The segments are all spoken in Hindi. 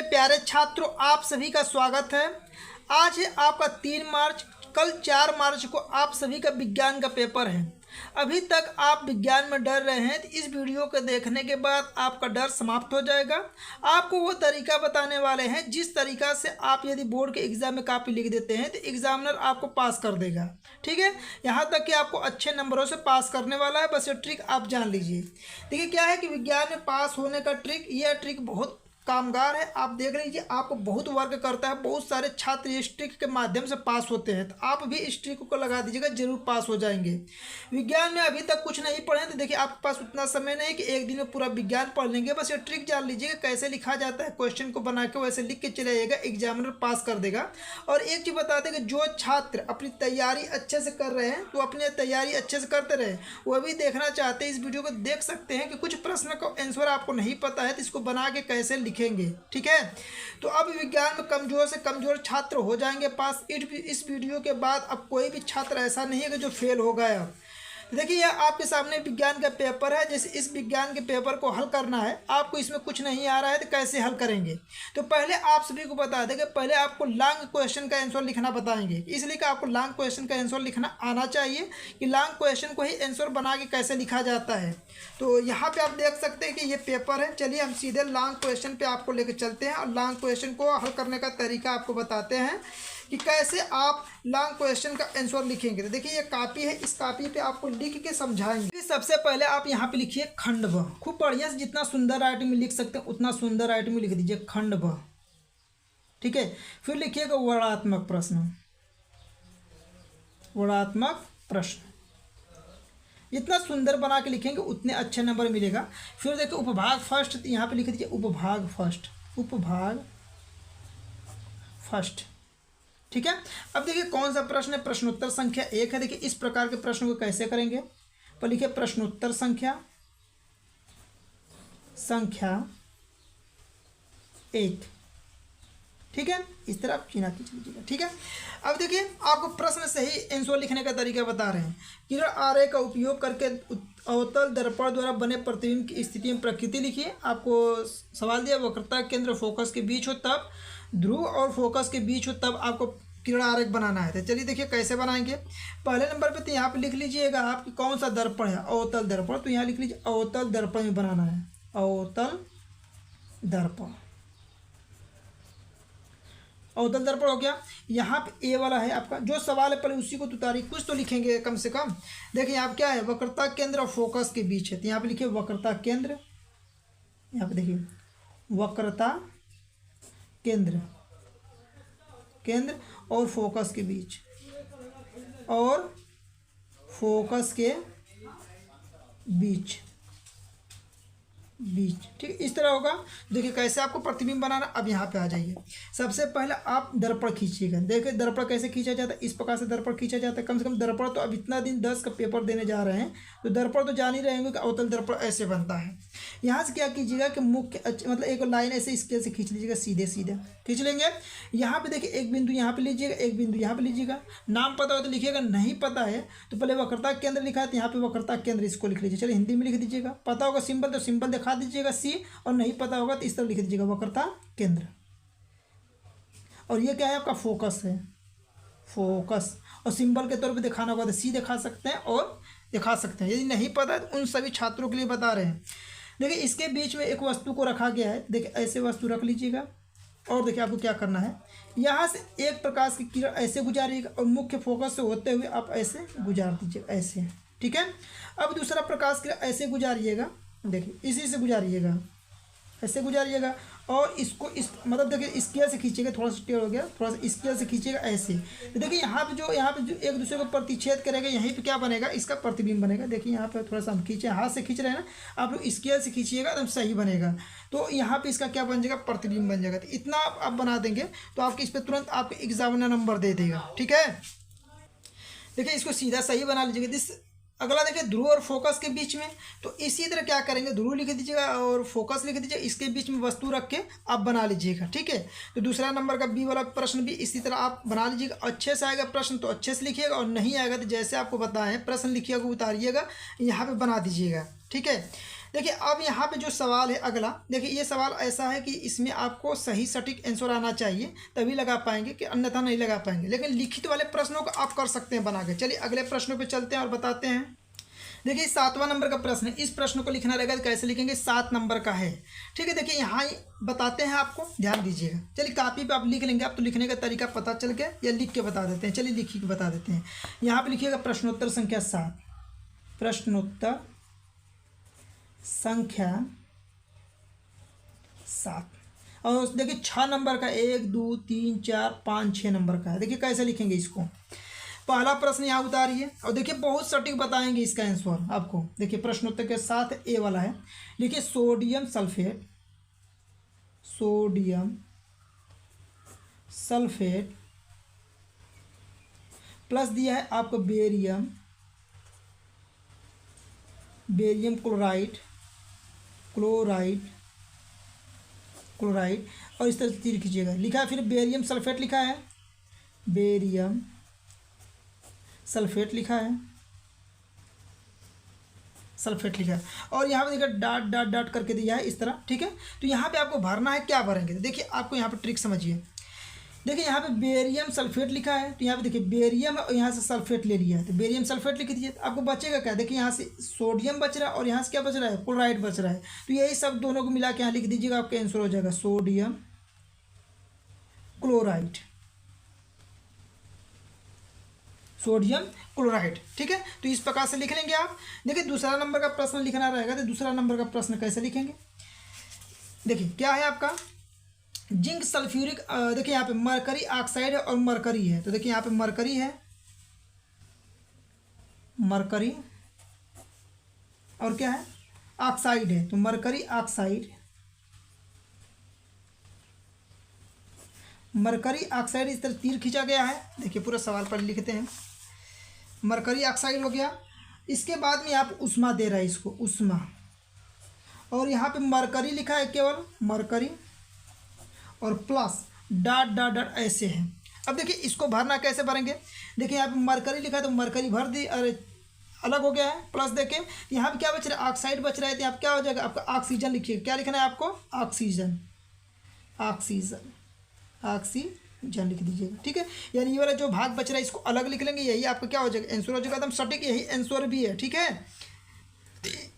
प्यारे छात्रों, आप सभी का स्वागत है। आज है आपका 3 मार्च। कल 4 मार्च को आप सभी का विज्ञान का पेपर है। अभी तक आप विज्ञान में डर रहे हैं तो इस वीडियो को देखने के बाद आपका डर समाप्त हो जाएगा। आपको वो तरीका बताने वाले हैं जिस तरीका से आप यदि बोर्ड के एग्ज़ाम में कॉपी लिख देते हैं तो एग्जामिनर आपको पास कर देगा। ठीक है, यहाँ तक कि आपको अच्छे नंबरों से पास करने वाला है। बस ये ट्रिक आप जान लीजिए। देखिए क्या है कि विज्ञान में पास होने का ट्रिक, यह ट्रिक बहुत कामगार है। आप देख लीजिए, आपको बहुत वर्क करता है। बहुत सारे छात्र इस ट्रिक के माध्यम से पास होते हैं, तो आप भी इस ट्रिक को लगा दीजिएगा, जरूर पास हो जाएंगे। विज्ञान में अभी तक कुछ नहीं पढ़े तो देखिए आपके पास उतना समय नहीं कि एक दिन में पूरा विज्ञान पढ़ लेंगे। बस ये ट्रिक जान लीजिएगा कैसे लिखा जाता है। क्वेश्चन को बना के वैसे लिख के चले जाइएगा, एग्जामिनर पास कर देगा। और एक चीज़ बता दें कि जो छात्र अपनी तैयारी अच्छे से कर रहे हैं तो अपनी तैयारी अच्छे से करते रहे। वो भी देखना चाहते हैं, इस वीडियो को देख सकते हैं कि कुछ प्रश्न का आंसर आपको नहीं पता है तो इसको बना के कैसे लिखेंगे। ठीक है, तो अब विज्ञान में कमजोर से कमजोर छात्र हो जाएंगे पास। इस वीडियो के बाद अब कोई भी छात्र ऐसा नहीं है कि जो फेल हो गया। देखिए यह आपके सामने विज्ञान का पेपर है। जैसे इस विज्ञान के पेपर को हल करना है, आपको इसमें कुछ नहीं आ रहा है तो कैसे हल करेंगे। तो पहले आप सभी को बता दें कि पहले आपको लॉन्ग क्वेश्चन का आंसर लिखना बताएंगे। इसलिए कि आपको लॉन्ग क्वेश्चन का आंसर लिखना आना चाहिए कि लॉन्ग क्वेश्चन को ही आंसर बना के कैसे लिखा जाता है। तो यहाँ पे आप देख सकते हैं कि ये पेपर है। चलिए हम सीधे लॉन्ग क्वेश्चन पे आपको लेकर चलते हैं और लॉन्ग क्वेश्चन को हल करने का तरीका आपको बताते हैं कि कैसे आप लॉन्ग क्वेश्चन का आंसर लिखेंगे। तो देखिए ये कॉपी है, इस कॉपी पे आपको लिख के समझाएंगे। सबसे पहले आप यहाँ पे लिखिए खंड ब। खूब बढ़िया से जितना सुंदर राइटिंग में लिख सकते हैं उतना सुंदर राइटिंग में लिख दीजिए खंड ब। ठीक है, फिर लिखिएगा वर्णात्मक प्रश्न। वर्णात्मक प्रश्न जितना सुंदर बना के लिखेंगे उतने अच्छे नंबर मिलेगा। फिर देखिए उपभाग फर्स्ट, यहाँ पे लिख दीजिए उपभाग फर्स्ट। उपभाग फर्स्ट, ठीक है। अब देखिए कौन सा प्रश्न है, प्रश्नोत्तर संख्या 1 है। देखिए इस प्रकार के प्रश्न को कैसे करेंगे, पर लिखिए प्रश्नोत्तर संख्या 1। ठीक है, इस तरह आप चिन्ह खींच लीजिएगा। ठीक है, अब देखिए आपको प्रश्न से ही आंसर लिखने का तरीका बता रहे हैं। किरण आरेख का उपयोग करके अवतल दर्पण द्वारा बने प्रतिबिंब की स्थिति में प्रकृति लिखिए। आपको सवाल दिया वक्रता केंद्र फोकस के बीच हो तब, ध्रुव और फोकस के बीच हो तब आपको किरण आरेख बनाना है। तो चलिए देखिए कैसे बनाएंगे। पहले नंबर पे तो यहाँ पे लिख लीजिएगा आपकी कौन सा दर्पण है, अवतल दर्पण। तो यहाँ लिख लीजिए अवतल दर्पण में बनाना है, अवतल दर्पण। अवतल दर्पण हो गया। यहाँ पे ए वाला है आपका जो सवाल है, पहले उसी को उतारिए, कुछ तो लिखेंगे कम से कम। देखिए यहाँ क्या है, वक्रता केंद्र और फोकस के बीच है। तो यहाँ पे लिखिए वक्रता केंद्र। यहाँ पे देखिए वक्रता केंद्र, केंद्र और फोकस के बीच, और फोकस के बीच। ठीक है, इस तरह होगा। देखिए कैसे आपको प्रतिबिंब बनाना। अब यहाँ पे आ जाइए। सबसे पहले आप दर्पण खींचिएगा। देखिए दर्पण कैसे खींचा जाता है, इस प्रकार से दर्पण खींचा जाता है। कम से कम दर्पण तो अब इतना दिन 10 का पेपर देने जा रहे हैं तो दर्पण तो जान ही रहे होंगे कि अवतल दर्पण ऐसे बनता है। यहाँ से क्या कीजिएगा कि मुख्य मतलब एक लाइन ऐसे स्केल से खींच लीजिएगा, सीधे सीधे खींच लेंगे। यहाँ पे देखिए एक बिंदु यहाँ पे लीजिएगा, एक बिंदु यहाँ पे लीजिएगा। नाम पता हो तो लिखिएगा, नहीं पता है तो पहले वक्रता केंद्र लिखा है तो यहाँ पे वक्रता केंद्र इसको लिख लीजिए। चलिए हिंदी में लिख दीजिएगा। पता होगा सिंबल तो सिंबल दिखा दीजिएगा सी, और नहीं पता होगा तो इस तरह लिख दीजिएगा वक्रता केंद्र। और ये क्या है आपका फोकस है, फोकस। और सिंबल के तौर पे दिखाना होगा तो सी दिखा सकते हैं और दिखा सकते हैं। यदि नहीं पता है तो उन सभी छात्रों के लिए बता रहे हैं। देखिए इसके बीच में एक वस्तु को रखा गया है। देखिए ऐसे वस्तु रख लीजिएगा। और देखिए आपको क्या करना है, यहाँ से एक प्रकाश की किरण ऐसे गुजारिएगा और मुख्य फोकस से होते हुए आप ऐसे गुजार दीजिएगा, ऐसे। ठीक है, अब दूसरा प्रकाश किरण ऐसे गुजारिएगा। देखिए इसी से गुजारिएगा, ऐसे गुजारिएगा। और इसको इस मतलब देखिए स्केल से खींचिएगा, थोड़ा सा टेढ़ हो गया, थोड़ा सा स्केल से खींचिएगा ऐसे। तो देखिए यहाँ पे जो एक दूसरे को प्रतिच्छेद करेगा, यहीं पे क्या बनेगा, इसका प्रतिबिंब बनेगा। देखिए यहाँ पे थोड़ा सा हम खींचे, हाथ से खींच रहे हैं ना, आप लोग स्केल से खींचिएगा एकदम सही बनेगा। तो यहाँ पे इसका क्या बन जाएगा, प्रतिबिंब बन जाएगा। तो इतना आप बना देंगे तो आपके इस पर तुरंत आपको एग्जामिनर नंबर दे देगा। ठीक है, देखिए इसको सीधा सही बना लीजिएगा। अगला देखिए ध्रुव और फोकस के बीच में, तो इसी तरह क्या करेंगे, ध्रुव लिख दीजिएगा और फोकस लिख दीजिएगा। इसके बीच में वस्तु रख के आप बना लीजिएगा। ठीक है, तो दूसरा नंबर का बी वाला प्रश्न भी इसी तरह आप बना लीजिएगा। अच्छे से आएगा प्रश्न तो अच्छे से लिखिएगा, और नहीं आएगा तो जैसे आपको बताएं प्रश्न लिखिएगा, उतारिएगा, यहाँ पे बना दीजिएगा। ठीक है, देखिए अब यहाँ पे जो सवाल है अगला, देखिए ये सवाल ऐसा है कि इसमें आपको सही सटीक आंसर आना चाहिए तभी लगा पाएंगे, कि अन्यथा नहीं लगा पाएंगे। लेकिन लिखित वाले प्रश्नों को आप कर सकते हैं बना के। चलिए अगले प्रश्नों पे चलते हैं और बताते हैं। देखिए 7वां नंबर का प्रश्न है। इस प्रश्न को लिखना रहेगा तो कैसे लिखेंगे, 7 नंबर का है। ठीक है, देखिए यहाँ बताते हैं आपको, ध्यान दीजिएगा। चलिए कापी पे आप लिख लेंगे, आप तो लिखने का तरीका पता चल गया, या लिख के बता देते हैं। चलिए लिख के बता देते हैं। यहाँ पे लिखिएगा प्रश्नोत्तर संख्या 7, प्रश्नोत्तर संख्या 7। और देखिए 6 नंबर का, 1 2 3 4 5 6 नंबर का है। देखिए कैसे लिखेंगे इसको। पहला प्रश्न यहाँ उतारिए और देखिए बहुत सटीक बताएंगे इसका आंसर आपको। देखिए प्रश्नोत्तर के साथ ए वाला है, लिखिए sodium sulphate, sodium sulphate plus दिया है आपको barium, barium chloride, chloride, chloride, और इस तरह से तीर खींचिएगा। लिखा है फिर बेरियम सल्फेट, लिखा है बेरियम सल्फेट, लिखा है सल्फेट, लिखा है। और यहाँ पे देखिए डॉट डॉट डॉट करके दिया है इस तरह। ठीक है, तो यहाँ पे आपको भरना है, क्या भरेंगे। तो देखिए आपको यहाँ पे ट्रिक समझिए। देखिए यहाँ पे बेरियम सल्फेट लिखा है, तो यहाँ पे देखिए बेरियम और यहाँ से सल्फेट ले लिया है, तो बेरियम सल्फेट लिख दीजिए। तो आपको बचेगा क्या, देखिए यहाँ से सोडियम बच रहा है और यहाँ से क्या बच रहा है, क्लोराइड बच रहा है। तो यही सब दोनों को मिला के यहाँ लिख दीजिएगा, आपका आंसर हो जाएगा सोडियम क्लोराइड, सोडियम क्लोराइड। ठीक है, तो इस प्रकार से लिख लेंगे आप। देखिए दूसरा नंबर का प्रश्न लिखना रहेगा, तो दूसरा नंबर का प्रश्न कैसे लिखेंगे। देखिए क्या है आपका, जिंक सल्फ्यूरिक, देखिए यहाँ पे मरकरी ऑक्साइड है और मरकरी है। तो देखिए यहाँ पे मरकरी है, मरकरी, और क्या है ऑक्साइड है, तो मरकरी ऑक्साइड, मरकरी ऑक्साइड इस तरह तीर खींचा गया है। देखिए पूरा सवाल पर लिखते हैं। मरकरी ऑक्साइड हो गया। इसके बाद में यहाँ पे उष्मा दे रहा है इसको, उष्मा, और यहाँ पे मरकरी लिखा है केवल मरकरी, और प्लस डॉट डॉट डॉट ऐसे है। अब देखिए इसको भरना कैसे भरेंगे। देखिए यहाँ पे मरकरी लिखा है तो मरकरी भर दी, अरे अलग हो गया है, प्लस देखें यहाँ पे क्या बच रहा है, ऑक्साइड बच रहा है, तो यहाँ पे क्या हो जाएगा आपका ऑक्सीजन। लिखिए क्या लिखना है आपको, ऑक्सीजन, ऑक्सीजन, ऑक्सीजन लिख दीजिएगा। ठीक है, यानी ये वाला जो भाग बच रहा है इसको अलग लिख लेंगे, यही आपका क्या हो जाएगा आंसर हो जाएगा, एकदम सटीक यही आंसर भी है। ठीक है,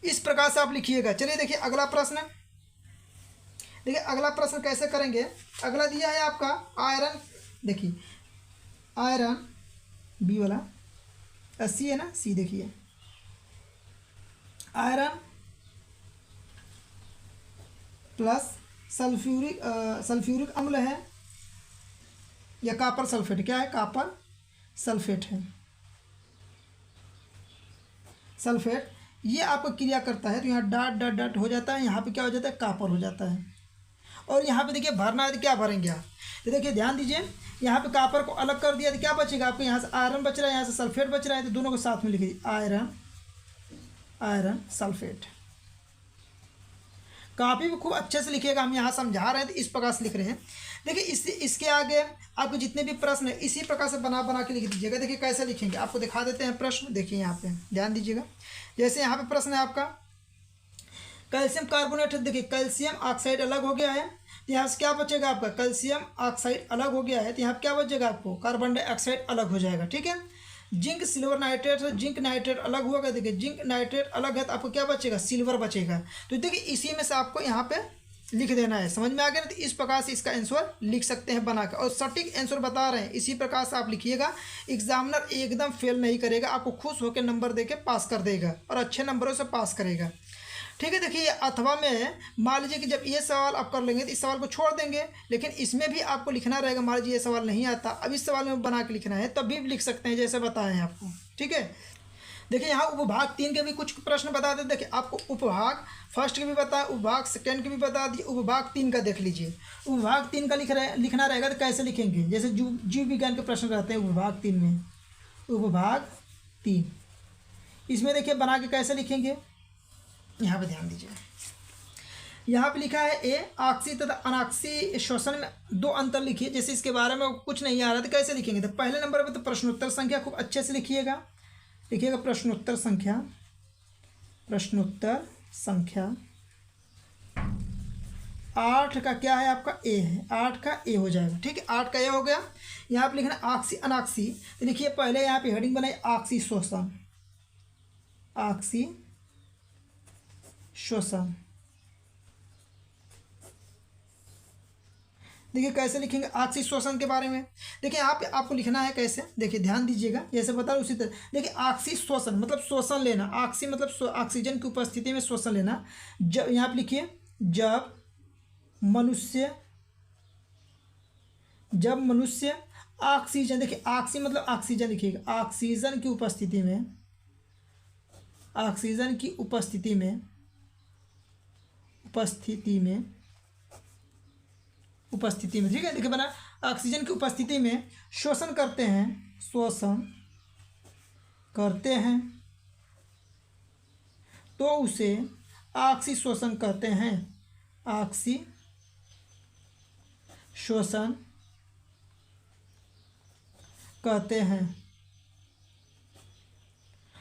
इस प्रकार से आप लिखिएगा। चलिए देखिए अगला प्रश्न, देखिए अगला प्रश्न कैसे करेंगे। अगला दिया है आपका आयरन, देखिए आयरन बी वाला, सी है ना, सी देखिए आयरन प्लस सल्फ्यूरिक, सल्फ्यूरिक अम्ल है या कॉपर सल्फेट, क्या है कॉपर सल्फेट है, सल्फेट, ये आपको क्रिया करता है। तो यहाँ डॉट डॉट डॉट हो जाता है, यहाँ पे क्या हो जाता है कॉपर हो जाता है। और यहाँ पे देखिए भरना है तो क्या भरेंगे आप, तो देखिए ध्यान दीजिए यहाँ पे कॉपर को अलग कर दिया तो क्या बचेगा आपको, यहाँ से आयरन बच रहा है, यहाँ से सल्फेट बच रहा है, तो दोनों को साथ में लिख दीजिए आयरन, आयरन सल्फेट। काफ़ी भी खूब अच्छे से लिखिएगा, हम यहाँ समझा रहे हैं तो इस प्रकार से लिख रहे हैं। देखिए इसके आगे आपको जितने भी प्रश्न है इसी प्रकार से बना बना के लिख दीजिएगा। देखिए कैसे लिखेंगे आपको दिखा देते हैं प्रश्न। देखिए यहाँ पे ध्यान दीजिएगा, जैसे यहाँ पे प्रश्न है आपका कैल्शियम कार्बोनेट, देखिए कैल्शियम ऑक्साइड अलग हो गया है, तो यहाँ से क्या बचेगा आपका कैल्शियम ऑक्साइड अलग हो गया है, तो यहाँ क्या बचेगा आपको कार्बन डाइऑक्साइड अलग हो जाएगा। ठीक है, जिंक सिल्वर नाइट्रेट है, जिंक नाइट्रेट अलग हुआ, देखिए जिंक नाइट्रेट अलग है तो आपको क्या बचेगा सिल्वर बचेगा। तो देखिए इसी में से आपको यहाँ पे लिख देना है। समझ में आ गया ना, तो इस प्रकार से इसका आंसर लिख सकते हैं बनाकर, और सटीक आंसर बता रहे हैं इसी प्रकार से आप लिखिएगा। एग्जामिनर एकदम फेल नहीं करेगा, आपको खुश होकर नंबर देके पास कर देगा और अच्छे नंबरों से पास करेगा। ठीक है, देखिए अथवा में मान लीजिए कि जब ये सवाल आप कर लेंगे तो इस सवाल को छोड़ देंगे, लेकिन इसमें भी आपको लिखना रहेगा। मान लीजिए ये सवाल नहीं आता, अब इस सवाल में बना के लिखना है, तब भी लिख सकते हैं जैसे बताए हैं आपको। ठीक है, देखिए यहाँ उपभाग 3 के भी कुछ प्रश्न बता देते। देखिए आपको उपभाग फर्स्ट के भी बताया, उपभाग सेकेंड के भी बता दिए, उपभाग 3 का देख लीजिए। उपभाग 3 का लिखना रहेगा तो कैसे लिखेंगे, जैसे जीव विज्ञान के प्रश्न रहते हैं उपभाग 3 में, उपभाग 3 इसमें देखिए बना के कैसे लिखेंगे, यहाँ पे ध्यान दीजिए। यहाँ पे लिखा है ए ऑक्सी तथा अनाक्सी श्वसन में 2 अंतर लिखिए। जैसे इसके बारे में कुछ नहीं आ रहा तो कैसे लिखेंगे, तो पहले नंबर पे तो प्रश्नोत्तर संख्या खूब अच्छे से लिखिएगा। लिखिएगा प्रश्नोत्तर संख्या, प्रश्नोत्तर संख्या 8 का क्या है आपका ए है, 8 का ए हो जाएगा। ठीक है, 8 का ए हो गया। यहाँ पे लिखना आक्सी अनाक्सी, तो देखिए पहले यहाँ पे हेडिंग बनाई आक्सी शोषण, आक्सी शोषण। देखिए कैसे लिखेंगे आक्सी शोषण के बारे में। देखिए यहाँ पे आपको लिखना है कैसे, देखिए ध्यान दीजिएगा, जैसे बता उसी तरह। देखिए आक्सी शोषण मतलब शोषण लेना, आक्सी मतलब ऑक्सीजन की उपस्थिति में शोषण लेना। जब यहाँ पे लिखिए जब मनुष्य ऑक्सीजन, देखिए ऑक्सी मतलब ऑक्सीजन लिखिएगा, ऑक्सीजन की उपस्थिति में, ऑक्सीजन की उपस्थिति में ठीक है। देखिए बना ऑक्सीजन की उपस्थिति में शोषण करते हैं, तो उसे ऑक्सी शोषण कहते हैं, ऑक्सी शोषण कहते हैं।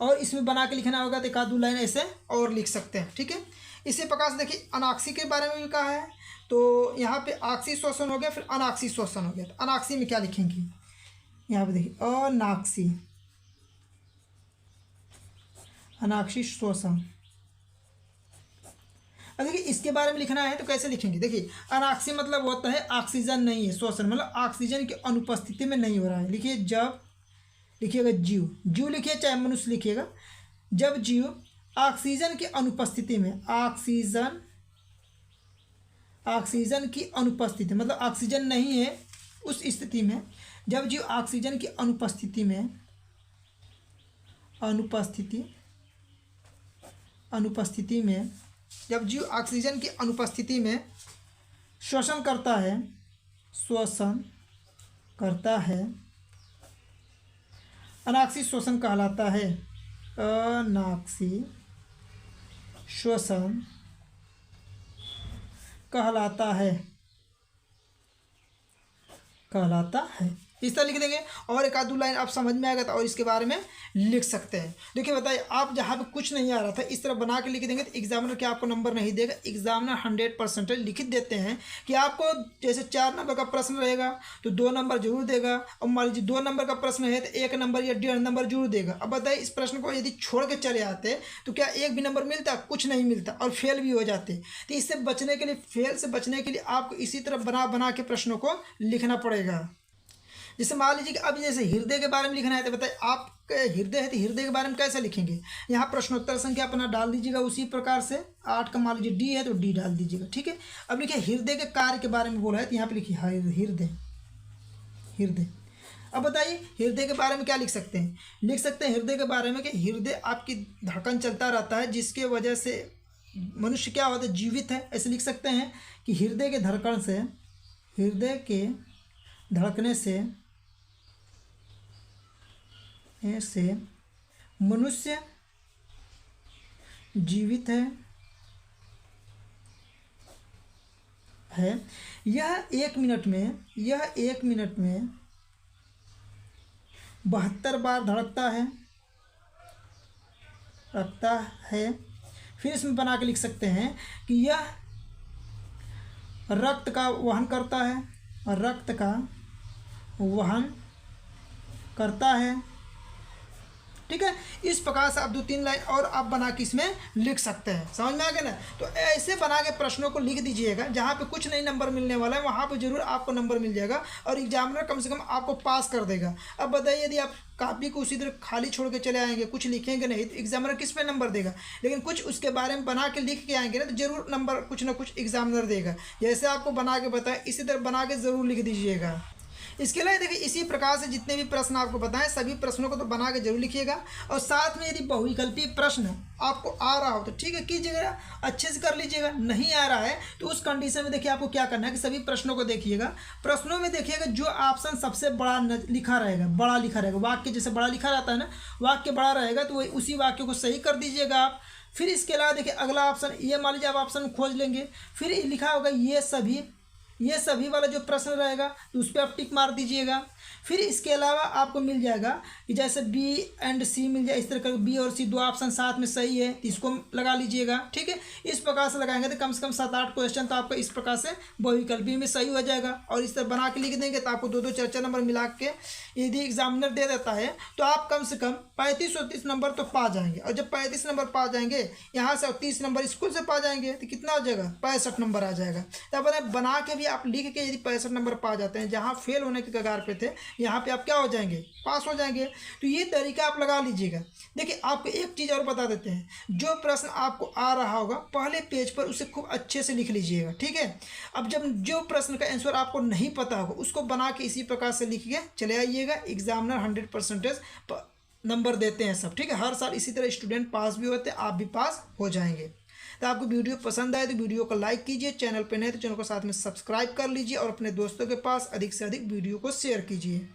और इसमें बना के लिखना होगा तो एक आध दो लाइन ऐसे और लिख सकते हैं। ठीक है, इसी प्रकार से देखिए अनाक्सी के बारे में भी कहा है, तो यहाँ पे ऑक्सी शोषण हो गया, फिर अनाक्सी शोषण हो गया। तो अनाक्सी में क्या लिखेंगे, यहाँ पे देखिए अनाक्सी शोषण। अब देखिए इसके बारे में लिखना है तो कैसे लिखेंगे, देखिए अनाक्सी मतलब होता है ऑक्सीजन नहीं है, शोषण मतलब ऑक्सीजन की अनुपस्थिति में नहीं हो रहा है। लिखिए जब, लिखिएगा जीव लिखिए चाहे मनुष्य लिखिएगा, जब जीव ऑक्सीजन की अनुपस्थिति में, ऑक्सीजन की अनुपस्थिति मतलब ऑक्सीजन नहीं है उस स्थिति में, जब जीव ऑक्सीजन की अनुपस्थिति में जब जीव ऑक्सीजन की अनुपस्थिति में शोषण करता है, अनाक्सी शोषण कहलाता है, अनाक्सी शोषण कहलाता है। इस तरह लिख देंगे और एक आध दो लाइन आप समझ में आएगा तो और इसके बारे में लिख सकते हैं। देखिए बताइए आप जहाँ पे कुछ नहीं आ रहा था इस तरह बना के लिख देंगे तो एग्जामिनर क्या आपको नंबर नहीं देगा, एग्जामिनर 100% लिख देते हैं कि आपको जैसे 4 नंबर का प्रश्न रहेगा तो 2 नंबर जरूर देगा, और मान लीजिए 2 नंबर का प्रश्न है तो 1 नंबर या 1.5 नंबर जरूर देगा। अब बताइए इस प्रश्न को यदि छोड़ के चले आते तो क्या एक भी नंबर मिलता, कुछ नहीं मिलता और फेल भी हो जाते। तो इससे बचने के लिए, फेल से बचने के लिए आपको इसी तरह बना के प्रश्नों को लिखना पड़ेगा। जैसे मान लीजिए कि अब जैसे हृदय के बारे में लिखना है तो बताइए आपके हृदय है तो हृदय के बारे में कैसे लिखेंगे, यहाँ प्रश्नोत्तर संख्या अपना डाल दीजिएगा उसी प्रकार से। 8 का मान लीजिए डी है तो डी डाल दीजिएगा। ठीक है, अब लिखिए हृदय के कार्य के बारे में बोला है तो यहाँ पे लिखिए हृदय। अब बताइए हृदय के बारे में क्या लिख सकते हैं, हृदय के बारे में कि हृदय आपकी धड़कन चलता रहता है जिसके वजह से मनुष्य क्या होता है, जीवित है। ऐसे लिख सकते हैं कि हृदय के धड़कने से मनुष्य जीवित है। यह एक मिनट में 72 बार धड़कता है। फिर इसमें बना के लिख सकते हैं कि यह रक्त का वहन करता है। ठीक है, इस प्रकार से आप 2-3 लाइन और आप बना के इसमें लिख सकते हैं। समझ में आ गया ना, तो ऐसे बना के प्रश्नों को लिख दीजिएगा, जहाँ पे कुछ नहीं नंबर मिलने वाला है वहाँ पे जरूर आपको नंबर मिल जाएगा और एग्जामिनर कम से कम आपको पास कर देगा। अब बताइए यदि आप कॉपी को उसी तरह खाली छोड़ के चले आएंगे, कुछ लिखेंगे नहीं, तो एग्जामिनर किस पे नंबर देगा। लेकिन कुछ उसके बारे में बना के लिख के आएंगे ना तो जरूर नंबर कुछ ना कुछ एग्जामिनर देगा। जैसे आपको बना के बताएं इसी तरह बना के ज़रूर लिख दीजिएगा। इसके लिए देखिए इसी प्रकार से जितने भी प्रश्न आपको बताएं सभी प्रश्नों को तो बना के जरूर लिखिएगा। और साथ में यदि बहुविकल्पीय प्रश्न आपको आ रहा हो तो ठीक है कीजिएगा, अच्छे से कर लीजिएगा। नहीं आ रहा है तो उस कंडीशन में देखिए आपको क्या करना है कि सभी प्रश्नों को देखिएगा। प्रश्नों में देखिएगा जो ऑप्शन सबसे बड़ा लिखा रहेगा, वाक्य जैसे बड़ा लिखा रहता है ना, वाक्य बड़ा रहेगा तो वही उसी वाक्य को सही कर दीजिएगा आप। फिर इसके अलावा देखिए अगला ऑप्शन, ये मान लीजिए आप ऑप्शन खोज लेंगे, फिर लिखा होगा ये ये सभी वाला जो प्रश्न रहेगा तो उस पर आप टिक मार दीजिएगा। फिर इसके अलावा आपको मिल जाएगा कि जैसे बी एंड सी मिल जाए, इस तरह का बी और सी दो ऑप्शन साथ में सही है तो इसको लगा लीजिएगा। ठीक है, इस प्रकार से लगाएंगे तो कम से कम 7-8 क्वेश्चन तो आपका इस प्रकार से बहुविकल्पी में सही हो जाएगा। और इस तरह बना के लिख देंगे तो आपको 2-2 4-4 नंबर मिला के यदि एग्जामिनर दे देता है तो आप कम से कम 35-30 नंबर तो पा जाएंगे। और जब 35 नंबर पा जाएंगे यहाँ से और 30 नंबर स्कूल से पा जाएंगे तो कितना हो जाएगा, 65 नंबर आ जाएगा। तब बना के भी आप लिख के यदि 65 नंबर पा जाते हैं, जहाँ फेल होने के कगार पे थे यहाँ पे आप क्या हो जाएंगे, पास हो जाएंगे। तो ये तरीका आप लगा लीजिएगा। देखिए आपको एक चीज़ और बता देते हैं, जो प्रश्न आपको आ रहा होगा पहले पेज पर उसे खूब अच्छे से लिख लीजिएगा। ठीक है, अब जब जो प्रश्न का आंसर आपको नहीं पता होगा उसको बना के इसी प्रकार से लिख के चले आइएगा। एग्जामिनर 100% नंबर देते हैं सब। ठीक है, हर साल इसी तरह स्टूडेंट पास भी होते हैं, आप भी पास हो जाएंगे। तो आपको वीडियो पसंद आए तो वीडियो को लाइक कीजिए, चैनल पर नए तो चैनल को साथ में सब्सक्राइब कर लीजिए और अपने दोस्तों के पास अधिक से अधिक वीडियो को शेयर कीजिए।